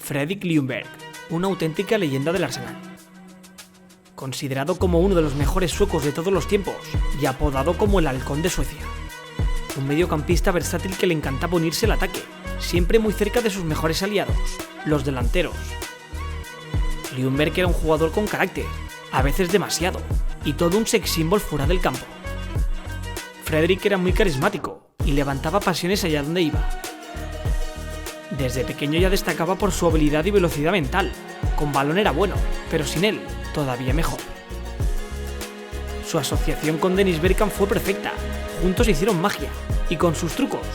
Fredrik Ljungberg, una auténtica leyenda del Arsenal. Considerado como uno de los mejores suecos de todos los tiempos y apodado como el Halcón de Suecia. Un mediocampista versátil que le encantaba unirse al ataque, siempre muy cerca de sus mejores aliados, los delanteros. Ljungberg era un jugador con carácter, a veces demasiado, y todo un sex symbol fuera del campo. Fredrik era muy carismático y levantaba pasiones allá donde iba. Desde pequeño ya destacaba por su habilidad y velocidad mental. Con balón era bueno, pero sin él, todavía mejor. Su asociación con Dennis Bergkamp fue perfecta. Juntos hicieron magia y con sus trucos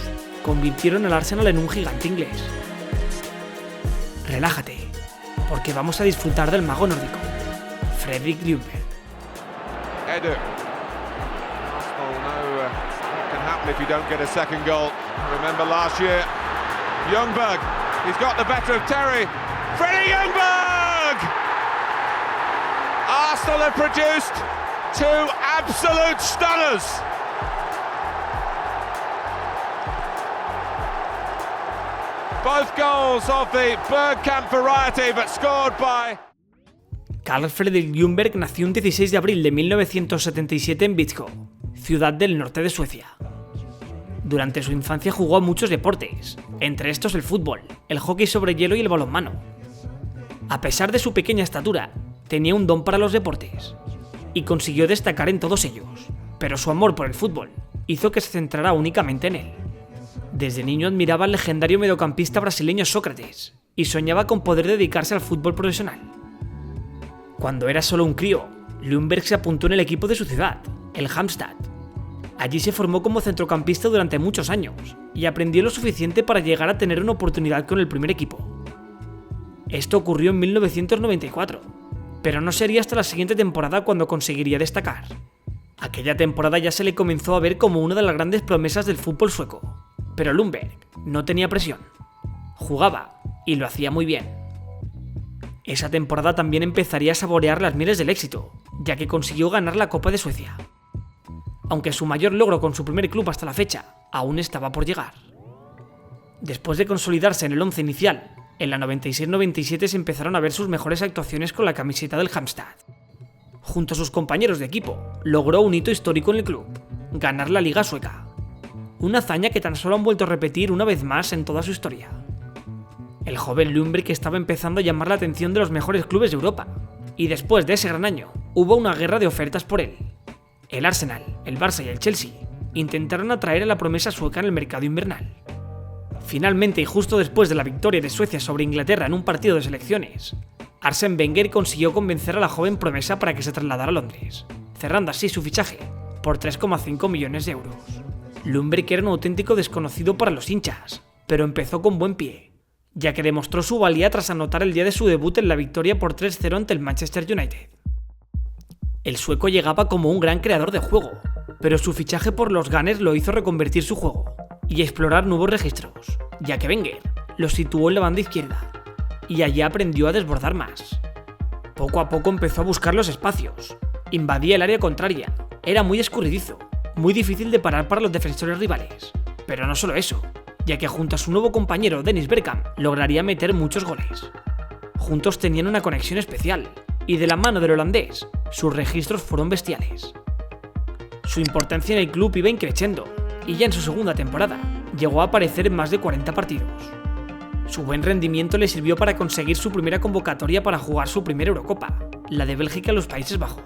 convirtieron al Arsenal en un gigante inglés. Relájate, porque vamos a disfrutar del mago nórdico, Fredrik Ljungberg. Edu. Arsenal know what can happen if you don't get a second goal. Remember last year, Ljungberg, he's got the better of Terry. Freddie Ljungberg! Arsenal have produced two absolute stunners. Both goals of the Bergkamp variety, but scored by... Carl Fredrik Ljungberg nació un 16 de abril de 1977 en Vittsjö, ciudad del norte de Suecia. Durante su infancia jugó a muchos deportes, entre estos el fútbol, el hockey sobre hielo y el balonmano. A pesar de su pequeña estatura, tenía un don para los deportes y consiguió destacar en todos ellos, pero su amor por el fútbol hizo que se centrara únicamente en él. Desde niño admiraba al legendario mediocampista brasileño Sócrates y soñaba con poder dedicarse al fútbol profesional. Cuando era solo un crío, Ljungberg se apuntó en el equipo de su ciudad, el Halmstad. Allí se formó como centrocampista durante muchos años y aprendió lo suficiente para llegar a tener una oportunidad con el primer equipo. Esto ocurrió en 1994, pero no sería hasta la siguiente temporada cuando conseguiría destacar. Aquella temporada ya se le comenzó a ver como una de las grandes promesas del fútbol sueco, pero Ljungberg no tenía presión. Jugaba y lo hacía muy bien. Esa temporada también empezaría a saborear las mieles del éxito, ya que consiguió ganar la Copa de Suecia. Aunque su mayor logro con su primer club hasta la fecha aún estaba por llegar. Después de consolidarse en el once inicial, en la 96-97 se empezaron a ver sus mejores actuaciones con la camiseta del Halmstad. Junto a sus compañeros de equipo, logró un hito histórico en el club, ganar la Liga Sueca. Una hazaña que tan solo han vuelto a repetir una vez más en toda su historia. El joven Ljungberg estaba empezando a llamar la atención de los mejores clubes de Europa, y después de ese gran año, hubo una guerra de ofertas por él. El Arsenal, el Barça y el Chelsea intentaron atraer a la promesa sueca en el mercado invernal. Finalmente, y justo después de la victoria de Suecia sobre Inglaterra en un partido de selecciones, Arsène Wenger consiguió convencer a la joven promesa para que se trasladara a Londres, cerrando así su fichaje por 3,5 millones de euros. Ljungberg era un auténtico desconocido para los hinchas, pero empezó con buen pie, ya que demostró su valía tras anotar el día de su debut en la victoria por 3-0 ante el Manchester United. El sueco llegaba como un gran creador de juego, pero su fichaje por los Gunners lo hizo reconvertir su juego y explorar nuevos registros, ya que Wenger lo situó en la banda izquierda y allí aprendió a desbordar más. Poco a poco empezó a buscar los espacios, invadía el área contraria, era muy escurridizo, muy difícil de parar para los defensores rivales, pero no solo eso, ya que junto a su nuevo compañero Dennis Bergkamp lograría meter muchos goles. Juntos tenían una conexión especial, y de la mano del holandés, sus registros fueron bestiales. Su importancia en el club iba increciendo, y ya en su segunda temporada llegó a aparecer en más de 40 partidos. Su buen rendimiento le sirvió para conseguir su primera convocatoria para jugar su primera Eurocopa, la de Bélgica en los Países Bajos.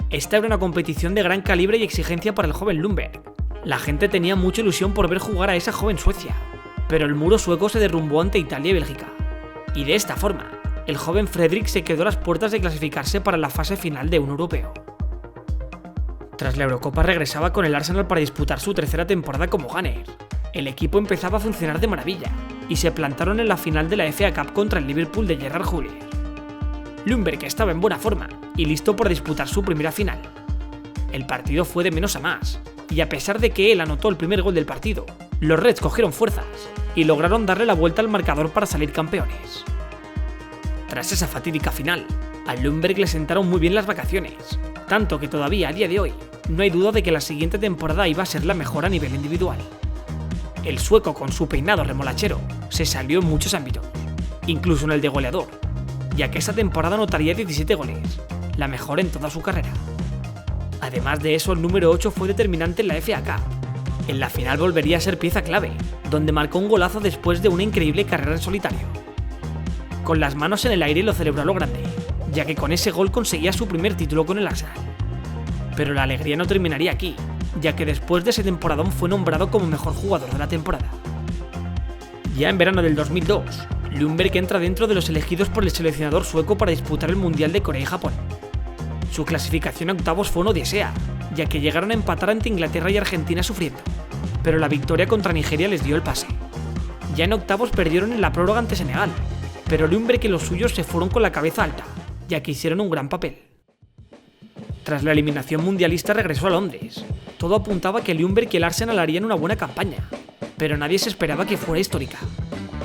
Esta era una competición de gran calibre y exigencia para el joven Ljungberg. La gente tenía mucha ilusión por ver jugar a esa joven Suecia, pero el muro sueco se derrumbó ante Italia y Bélgica, y de esta forma, el joven Fredrik se quedó a las puertas de clasificarse para la fase final de un europeo. Tras la Eurocopa regresaba con el Arsenal para disputar su tercera temporada como Gunner. El equipo empezaba a funcionar de maravilla y se plantaron en la final de la FA Cup contra el Liverpool de Gerard Houllier. Ljungberg estaba en buena forma y listo por disputar su primera final. El partido fue de menos a más, y a pesar de que él anotó el primer gol del partido, los Reds cogieron fuerzas y lograron darle la vuelta al marcador para salir campeones. Tras esa fatídica final, a Ljungberg le sentaron muy bien las vacaciones, tanto que todavía a día de hoy no hay duda de que la siguiente temporada iba a ser la mejor a nivel individual. El sueco, con su peinado remolachero, se salió en muchos ámbitos, incluso en el de goleador, ya que esa temporada anotaría 17 goles, la mejor en toda su carrera. Además de eso, el número 8 fue determinante en la FA Cup. En la final volvería a ser pieza clave, donde marcó un golazo después de una increíble carrera en solitario. Con las manos en el aire lo celebró a lo grande, ya que con ese gol conseguía su primer título con el Arsenal. Pero la alegría no terminaría aquí, ya que después de ese temporadón fue nombrado como mejor jugador de la temporada. Ya en verano del 2002, Ljungberg entra dentro de los elegidos por el seleccionador sueco para disputar el Mundial de Corea y Japón. Su clasificación a octavos fue una odisea, ya que llegaron a empatar ante Inglaterra y Argentina sufriendo, pero la victoria contra Nigeria les dio el pase. Ya en octavos perdieron en la prórroga ante Senegal, pero Ljungberg y los suyos se fueron con la cabeza alta, ya que hicieron un gran papel. Tras la eliminación mundialista regresó a Londres. Todo apuntaba a que Ljungberg y el Arsenal harían una buena campaña, pero nadie se esperaba que fuera histórica.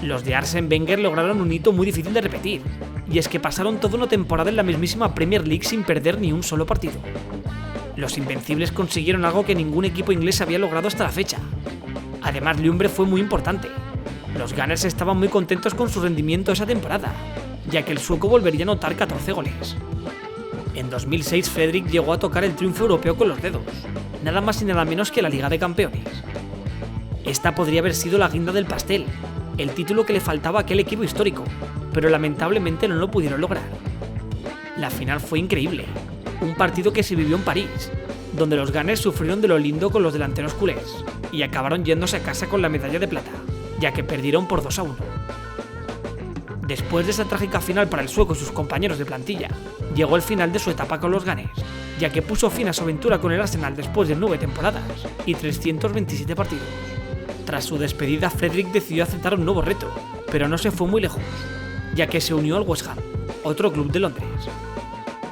Los de Arsene Wenger lograron un hito muy difícil de repetir, y es que pasaron toda una temporada en la mismísima Premier League sin perder ni un solo partido. Los Invencibles consiguieron algo que ningún equipo inglés había logrado hasta la fecha. Además, Ljungberg fue muy importante. Los Gunners estaban muy contentos con su rendimiento esa temporada, ya que el sueco volvería a anotar 14 goles. En 2006, Fredrik llegó a tocar el triunfo europeo con los dedos, nada más y nada menos que la Liga de Campeones. Esta podría haber sido la guinda del pastel, el título que le faltaba a aquel equipo histórico, pero lamentablemente no lo pudieron lograr. La final fue increíble, un partido que se vivió en París, donde los Gunners sufrieron de lo lindo con los delanteros culés y acabaron yéndose a casa con la medalla de plata, ya que perdieron por 2-1. Después de esa trágica final para el sueco y sus compañeros de plantilla, llegó el final de su etapa con los Gunners, ya que puso fin a su aventura con el Arsenal después de 9 temporadas y 327 partidos. Tras su despedida, Fredrik decidió aceptar un nuevo reto, pero no se fue muy lejos, ya que se unió al West Ham, otro club de Londres.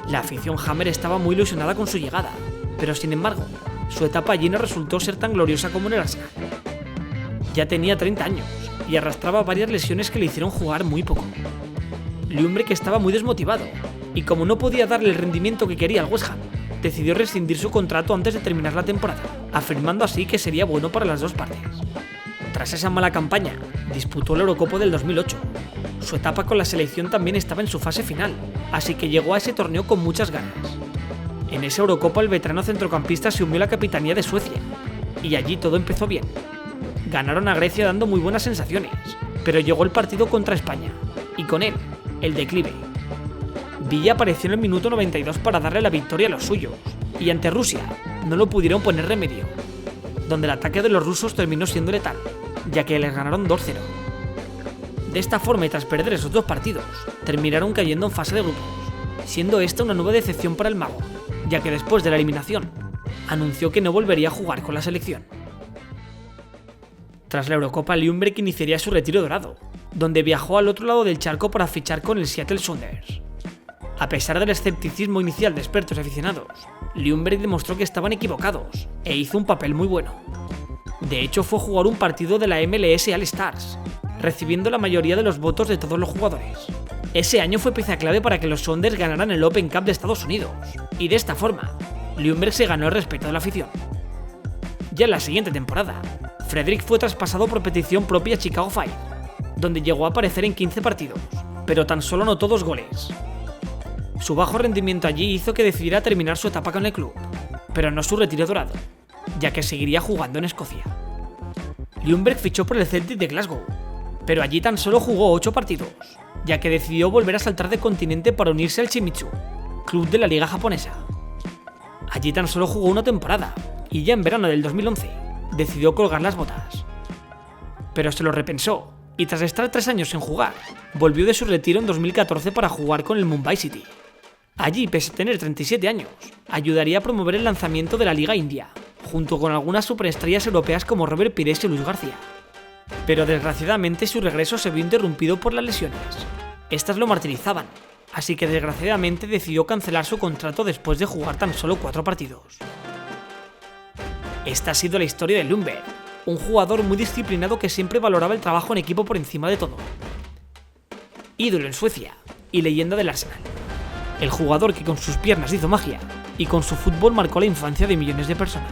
La afición Hammer estaba muy ilusionada con su llegada, pero sin embargo, su etapa allí no resultó ser tan gloriosa como en el Arsenal. Ya tenía 30 años y arrastraba varias lesiones que le hicieron jugar muy poco. Ljungberg estaba muy desmotivado y como no podía darle el rendimiento que quería al West Ham, decidió rescindir su contrato antes de terminar la temporada, afirmando así que sería bueno para las dos partes. Tras esa mala campaña, disputó la Eurocopa del 2008. Su etapa con la selección también estaba en su fase final, así que llegó a ese torneo con muchas ganas. En esa Eurocopa el veterano centrocampista se unió a la capitanía de Suecia, y allí todo empezó bien. Ganaron a Grecia dando muy buenas sensaciones, pero llegó el partido contra España, y con él, el declive. Villa apareció en el minuto 92 para darle la victoria a los suyos, y ante Rusia no lo pudieron poner remedio, donde el ataque de los rusos terminó siendo letal, ya que les ganaron 2-0. De esta forma y tras perder esos dos partidos, terminaron cayendo en fase de grupos, siendo esta una nueva decepción para el mago, ya que después de la eliminación, anunció que no volvería a jugar con la selección. Tras la Eurocopa, Ljungberg iniciaría su retiro dorado, donde viajó al otro lado del charco para fichar con el Seattle Sounders. A pesar del escepticismo inicial de expertos y aficionados, Ljungberg demostró que estaban equivocados e hizo un papel muy bueno. De hecho, fue a jugar un partido de la MLS All Stars, recibiendo la mayoría de los votos de todos los jugadores. Ese año fue pieza clave para que los Sounders ganaran el Open Cup de Estados Unidos, y de esta forma, Ljungberg se ganó el respeto de la afición. Ya en la siguiente temporada, Fredrik fue traspasado por petición propia a Chicago Fire, donde llegó a aparecer en 15 partidos, pero tan solo anotó 2 goles. Su bajo rendimiento allí hizo que decidiera terminar su etapa con el club, pero no su retiro dorado, ya que seguiría jugando en Escocia. Ljungberg fichó por el Celtic de Glasgow, pero allí tan solo jugó 8 partidos, ya que decidió volver a saltar de continente para unirse al Shimizu, club de la liga japonesa. Allí tan solo jugó una temporada, y ya en verano del 2011 decidió colgar las botas. Pero se lo repensó, y tras estar 3 años sin jugar, volvió de su retiro en 2014 para jugar con el Mumbai City. Allí, pese a tener 37 años, ayudaría a promover el lanzamiento de la Liga India, junto con algunas superestrellas europeas como Robert Pires y Luis García. Pero desgraciadamente su regreso se vio interrumpido por las lesiones. Estas lo martirizaban, así que desgraciadamente decidió cancelar su contrato después de jugar tan solo 4 partidos. Esta ha sido la historia de Ljungberg, un jugador muy disciplinado que siempre valoraba el trabajo en equipo por encima de todo. Ídolo en Suecia y leyenda del Arsenal. El jugador que con sus piernas hizo magia y con su fútbol marcó la infancia de millones de personas.